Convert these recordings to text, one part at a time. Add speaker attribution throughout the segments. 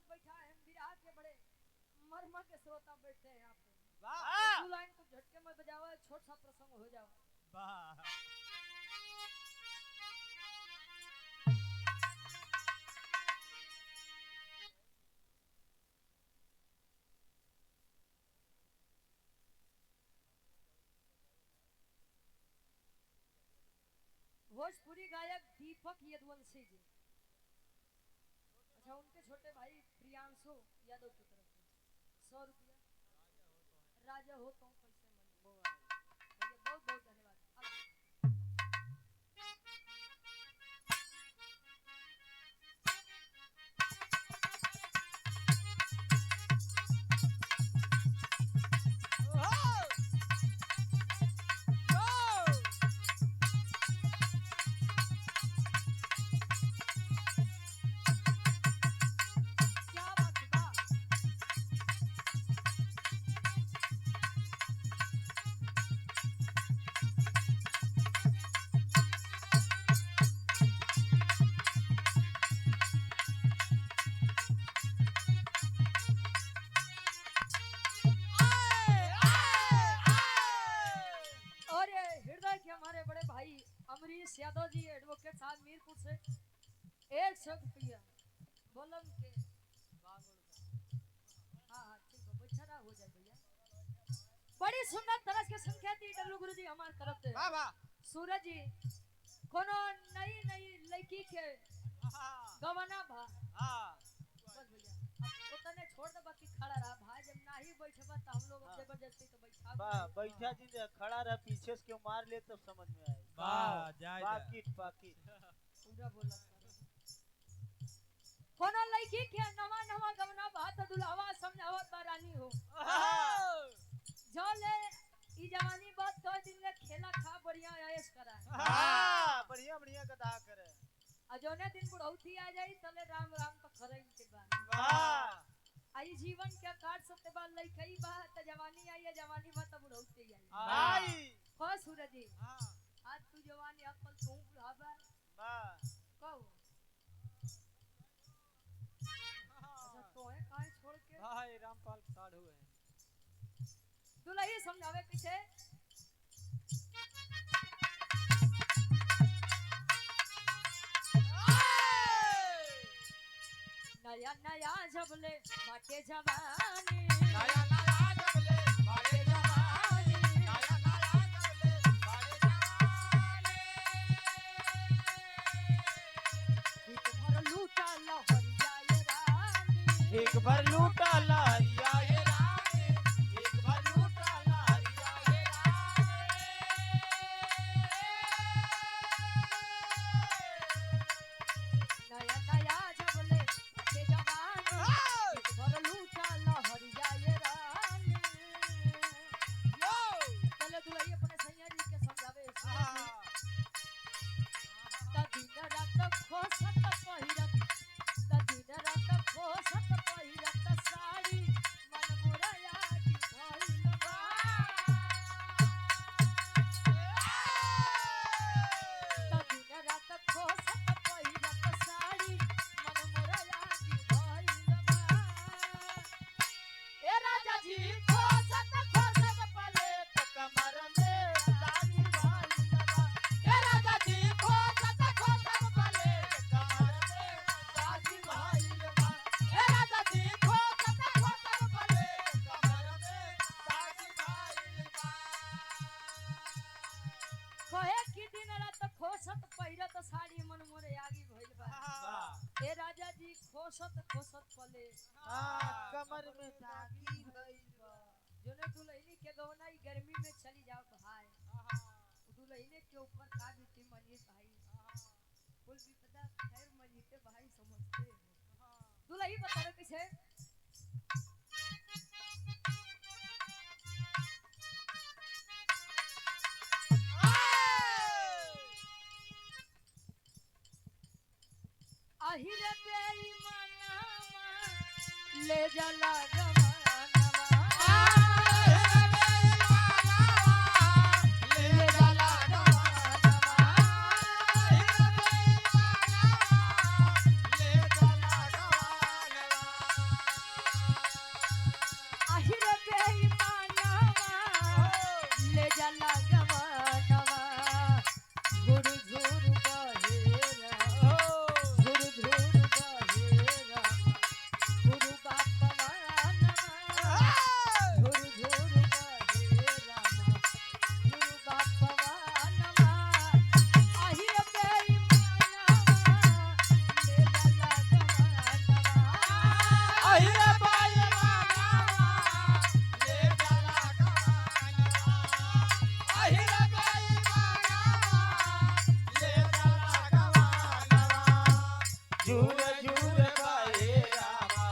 Speaker 1: लोग बैठा है विराह के बड़े मर्म के श्रोता बैठे हैं यहाँ पे।
Speaker 2: वाह
Speaker 1: दो लाइन को झटके में बजावा, छोटा सा प्रसंग हो जाओ।
Speaker 2: वाह
Speaker 1: भोजपुरी गायक दीपक यदुवंशी जी, अच्छा उनके छोटे भाई प्रियांशु यादव की तरफ से 100 रुपया राजा हो तो कैसे मन भैया बहुत बहुत धन्यवाद। अमरीश यादव जी एडवोकेट साहब मीरपुर से 100 रुपया बोलम के हाँ ठीक है बैठा रहा हो जाए भैया। बड़ी सुंदर तरह के संख्या दी डल्लू गुरु जी हमार तरफ से।
Speaker 2: वाह वाह
Speaker 1: सूरज जी कोनो नई नई लड़की के गवना भा बस भैया उतने छोड़ दे बाकी खड़ा रहा भाई जब नहीं बैठबा त हम लोग जबरदस्ती तो बैठा
Speaker 3: वाह बैठा जी खड़ा रहा पीछे से क्यों मार ले तब समझ में आए।
Speaker 2: वाह जाय
Speaker 3: पाकिट पाकिट
Speaker 1: पूरा बोला कोनो लड़की के नवा नवा गवना भा त दुल्हवा समझावत बारानी हो जले ई जवानी बात तो दिन ले खेला खा बढ़िया ऐश करा
Speaker 3: हां बढ़िया बढ़िया कथा करे
Speaker 1: अजोने दिन बुढ़ौती आ जाई तले राम राम तो करे के बा।
Speaker 3: वाह
Speaker 1: आई जीवन के काट सकते बा लइकई बा त जवानी आई है जवानी बा त बुढ़ौती आई
Speaker 3: भाई
Speaker 1: हो सूरज जी
Speaker 3: हां
Speaker 1: आज तू जवानी अकल तू बुढ़ाबा
Speaker 3: वाह
Speaker 1: कहू अच्छा तोहे काहे छोड़ के
Speaker 2: भाई रामपाल साढ़ हुए हैं
Speaker 1: दुल्ही समझावे पीछे नया नया जबले बाटे जवानी
Speaker 2: नया नया जबले बाटे जवानी नया नया जबले बाटे जवानी
Speaker 1: एक भर लूटा लहरिया ये रानी
Speaker 3: एक बार लूटा लहरिया ये
Speaker 2: रानी एक बार लूटा लहरिया ये
Speaker 1: नया नया जबले बाटे जवानी एक भर लूटा लहरिया ये रानी
Speaker 2: यो
Speaker 1: चले दुल्ही अपने सैया जी के समझावे त दिन रात खोसत पहिरत त दिन रात खोसत पहिरत साड़ी मन मोरया की भइल बा त दिन रात खोसत पहिरत साड़ी मन मोरया की भइल बा ए राजा जी खोसत पले
Speaker 3: कमर में दादी भाई लगा
Speaker 2: ए राजा जी खोसत पले
Speaker 3: कमर में दादी भाई लगा
Speaker 2: ए राजा जी खोसत पले
Speaker 3: कमर में दादी भाई लगा
Speaker 1: कहे कि दिन रात खोसत पहिरत साड़ी मन मोरे आगी भइल बा
Speaker 3: वाह
Speaker 1: ए राजा जी खोसत पले
Speaker 3: कमर में दादी भाई लगा
Speaker 1: जोने दुल्हनी के गवना ई गर्मी में चली जाओ भाई दुल्हनी के ऊपर का बीती मनी भाई कुल विपदा खैर मनी के भाई समझते हो दुल्ही बता रहे कैसे आहिरे बेईमाना ले जाला
Speaker 3: झूर झूर बहे रामा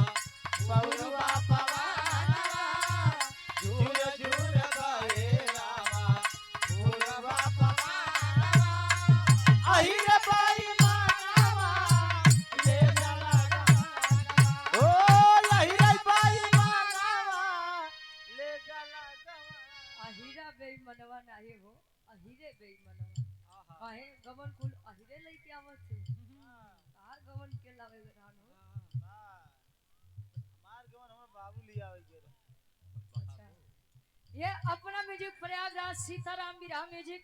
Speaker 3: पौरवा पवनवा झूर झूर बहे रामा पौरवा पवनवा अहिर बाई मानवा ले जाला गवानवा ओ अहिर बाई मानवा ले जाला गवानवा
Speaker 1: अहिरा बेईमानवा नाही हो अहिरे बेईमानवा काहे गवन कुल अहिरे लेके आवत छे तार गवन के लावे रानो
Speaker 3: हमार गवन हमर बाबू लिया आवे के
Speaker 1: अच्छा ये अपना म्यूजिक प्रयागराज सीताराम बिरहा म्यूजिक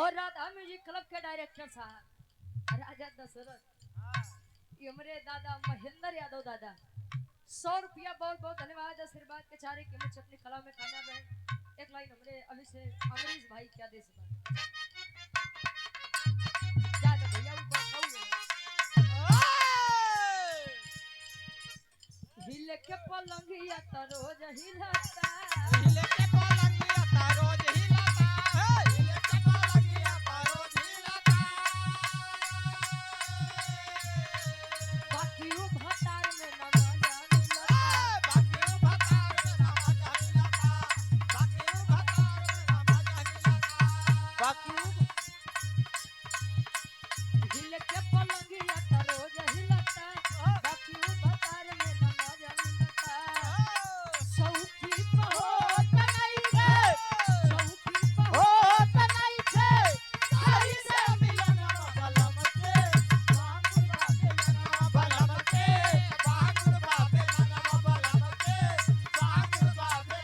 Speaker 1: और राधा म्यूजिक क्लब के डायरेक्टर साहब राजा दशरथ ये हमारे दादा महेंद्र यादव दादा 100 रुपया बहुत बहुत धन्यवाद आशीर्वाद के चारे के मुझ अपनी कला में कामयाब है एक लाइन हमारे अभिषेक अमरीश भाई क्या दे सका जा तो भैया ऊपर खाओ हिले के पलंगिया त रोज हिलता
Speaker 2: हिले के पलंगिया तारो हिलता हिले के पलंगिया तारो हिलता
Speaker 1: बाकी उ भतार में न जान लता
Speaker 2: बाकी भतार में नवा हिलता बाकी भतार में नवा हिलता
Speaker 3: बाकी
Speaker 1: हिले के पलंगिया त रोज हिलता बाकी उ भतार में न जान लता सौखी पहो तनाई रे सौखी पहो तनाई छे
Speaker 3: आई से मिलना बलम के
Speaker 2: बलम के बागुर बाबे नवा बलम के बागुर बाबे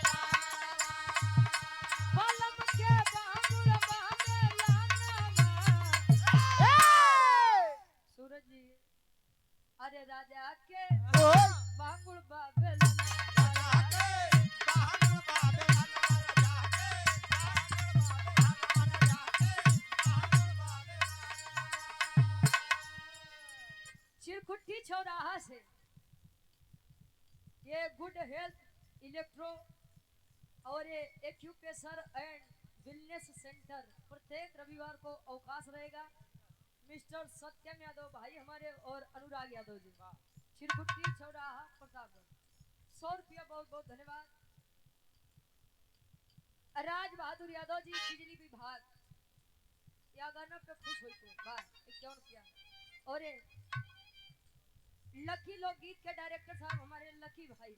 Speaker 1: पलम के बांगुर बाबे लाना सूरज जी अरे राजा के बांगुर बाबे लाना
Speaker 2: जाके बागुर बाबे नवा जाके बागुर बाबे नवा जाके बागुर बाबे
Speaker 1: चिरकुट्टी चौराहा से ये गुड हेल्थ इलेक्ट्रो और ये एक्यूप्रेशर एंड वेलनेस सेंटर प्रत्येक रविवार को अवकाश रहेगा मिस्टर सत्यम यादव भाई हमारे और अनुराग यादव जी चिरकुट्टी चौराहा प्रतापगढ़ 100 रुपया बहुत बहुत धन्यवाद राज बहादुर यादव जी बिजली विभाग या गाना पे खुश होते वाह 51 रुपया और ये लकी लोकगीत के डायरेक्टर साहब हमारे लकी भाई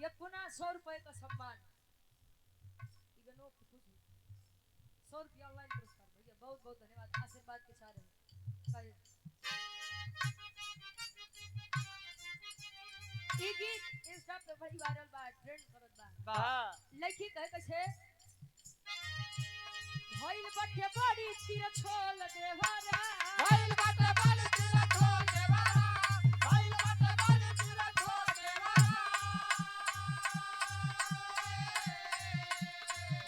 Speaker 1: ये पुनः 100 रुपए का सम्मान इगनो खुश होते 100 रुपया ऑनलाइन पुरस्कार भैया बहुत बहुत धन्यवाद आशीर्वाद के साथ रहे ई गीत इंस्टा पे बड़ी वायरल बा ट्रेंड करत बा लड़की कहे कछे भइल बटे बड़ी तीर छोल देवारा
Speaker 2: भइल बाटे बाल तिला छोड़ देवारा भइल बाटे बाल तिला छोड़ देवारा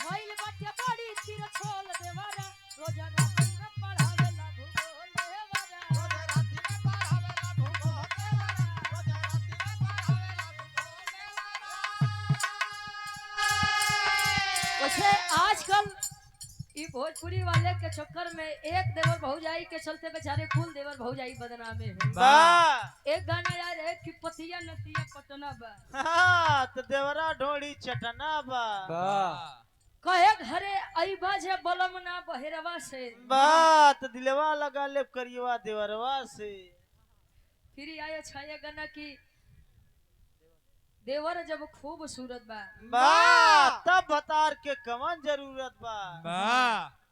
Speaker 1: भइल बटे बड़ी तीर छोल देवारा रोजाना में पढ़ावेला भूगोल देवारा
Speaker 2: रोज राति में पढ़ावेला भूगोल देवारा रोज राति में पढ़ावेला भूगोल देवारा
Speaker 1: वैसे आजकल ई भोजपुरी वाले के चक्कर में एक देवर भौजाई के चलते बेचारे कुल देवर भौजाई बदनामे है एक गाना यार है कि पतिया नतिया पटना बा
Speaker 3: हाँ तो देवरा ढोड़ी चटना बा
Speaker 1: कहे घरे अइबा जे बलम ना बहेरवा से
Speaker 3: बात दिलवा लगा ले करियवा देवरवा से
Speaker 1: फिर आया छाया गाना की देवर जब खूबसूरत बा
Speaker 3: बात तब बतार के कमन जरूरत बा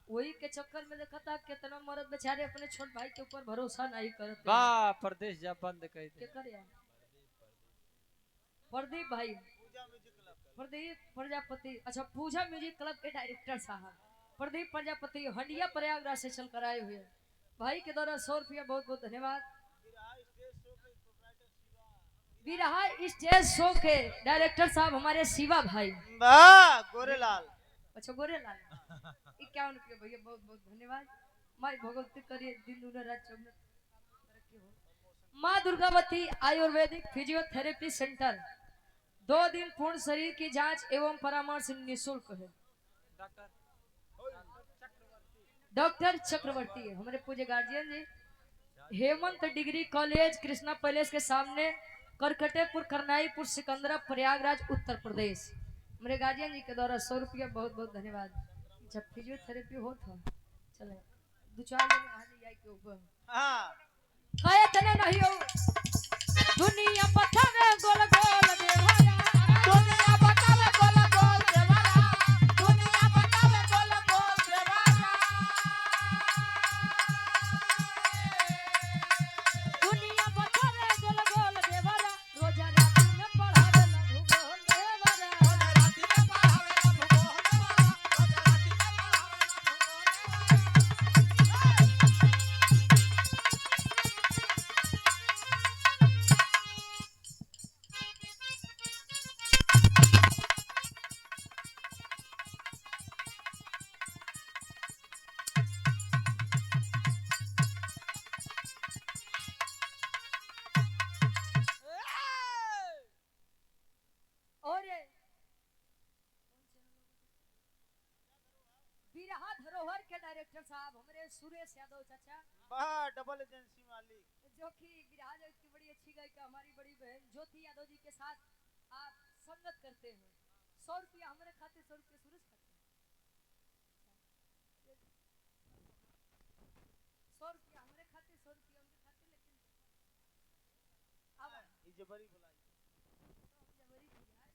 Speaker 1: वही के चक्कर में देखा था कितना मर्द बेचारे अपने छोट भाई के ऊपर भरोसा नहीं करते
Speaker 4: बा प्रदेश जा बंद कर दे
Speaker 1: क्या कर यार प्रदीप भाई प्रदीप प्रजापति अच्छा पूजा म्यूजिक क्लब के डायरेक्टर साहब प्रदीप प्रजापति हंडिया प्रयागराज से चल कर आए हुए भाई के द्वारा 100 रुपया बहुत बहुत धन्यवाद बिरहा स्टेज शो के डायरेक्टर साहब हमारे शिवा भाई
Speaker 3: गोरेलाल
Speaker 1: अच्छा गोरेलाल 51 रुपया भैया बहुत बहुत धन्यवाद माई भगवती करिए दिन दुनिया रात चौबीस माँ दुर्गावती आयुर्वेदिक फिजियोथेरेपी सेंटर 2 दिन पूर्ण शरीर की जांच एवं परामर्श निःशुल्क है डॉक्टर चक्रवर्ती है हमारे पूज्य गार्जियन जी हेमंत डिग्री कॉलेज कृष्णा पैलेस के सामने करकटेपुर करनाईपुर सिकंदरा प्रयागराज उत्तर प्रदेश। मेरे गार्जियन जी के द्वारा 100 रुपया बहुत बहुत धन्यवाद। जब फिजियोथेरेपी हो था चले 2-4 दिन आ जाए के ऊपर
Speaker 3: हाँ
Speaker 1: कहे तने नहीं हो दुनिया बतावे गोल गोल देवारा
Speaker 2: दुनिया बतावे गोल गोल देवारा दुनिया बतावे गोल गोल देवारा
Speaker 1: दुनिया बतावे गोल गोल देवारा रोजा रात में पढ़ावे ना भूगोल देवारा
Speaker 2: राती में पढ़ावे ना भूगोल देवारा राती में
Speaker 1: और ये बिरहा धरोहर के डायरेक्टर साहब हमारे सुरेश यादव चाचा
Speaker 3: वाह डबल एजेंसी मालिक
Speaker 1: जो कि बिरहा जो इतनी बड़ी अच्छी गायिका हमारी बड़ी बहन ज्योति यादव जी के साथ आप संगत करते हैं 100 रुपया हमारे खाते 100 रुपया सुरेश खाते 100 रुपया हमारे खाते 100 रुपया उनके खाते लेकिन अब
Speaker 3: ये बड़ी बुलाई
Speaker 1: जबरी बिहार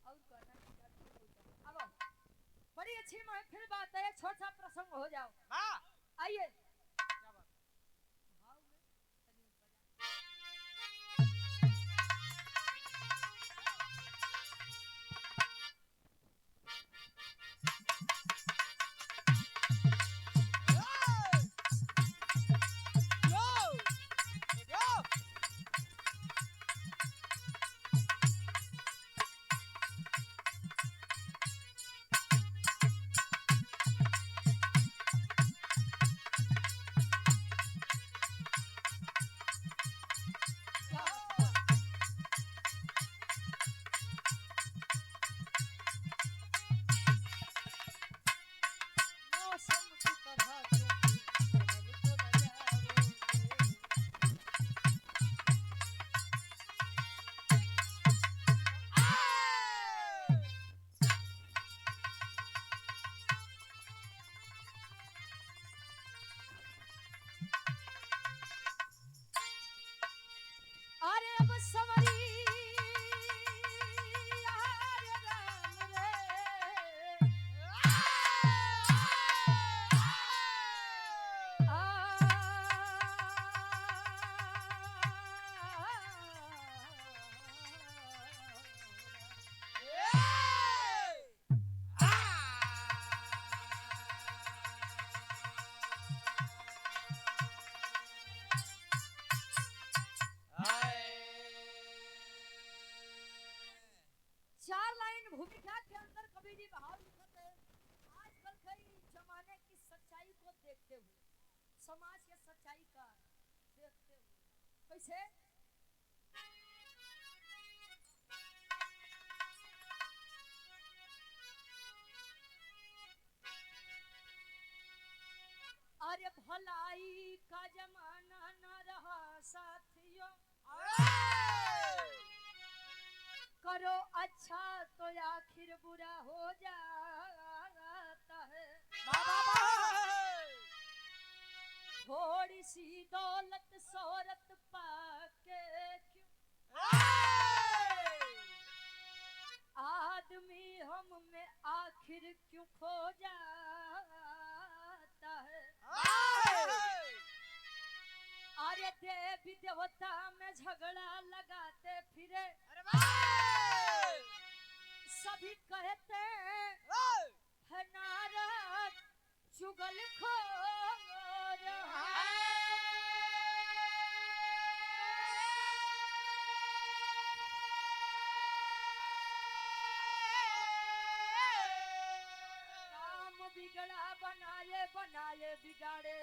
Speaker 1: और कहना अब बड़ी अच्छी महफिल बात है एक छोटा सा प्रसंग हो जाओ
Speaker 2: हां
Speaker 1: आइए
Speaker 2: क्या बात
Speaker 1: भाव में तनी मौसम की तरह तुम को न जाओगे अरे अब समरी अरे राम रे चार लाइन भूमिका के अंदर कवि जी भाव लिखते हैं आजकल कई जमाने की सच्चाई को देखते हुए समाज के सच्चाई का देखते हुए कैसे अरे भलाई का जमाना न रहा साथियों करो अच्छा तो आखिर बुरा हो जाता है थोड़ी सी दौलत शोहरत पाके क्यों आदमी हम में आखिर क्यों खो जाता है अरे देवी देवता में झगड़ा लगाते फिरे सभी कहते है नारद चुगलखोर काम बिगड़ा बनाए बनाए बिगाड़े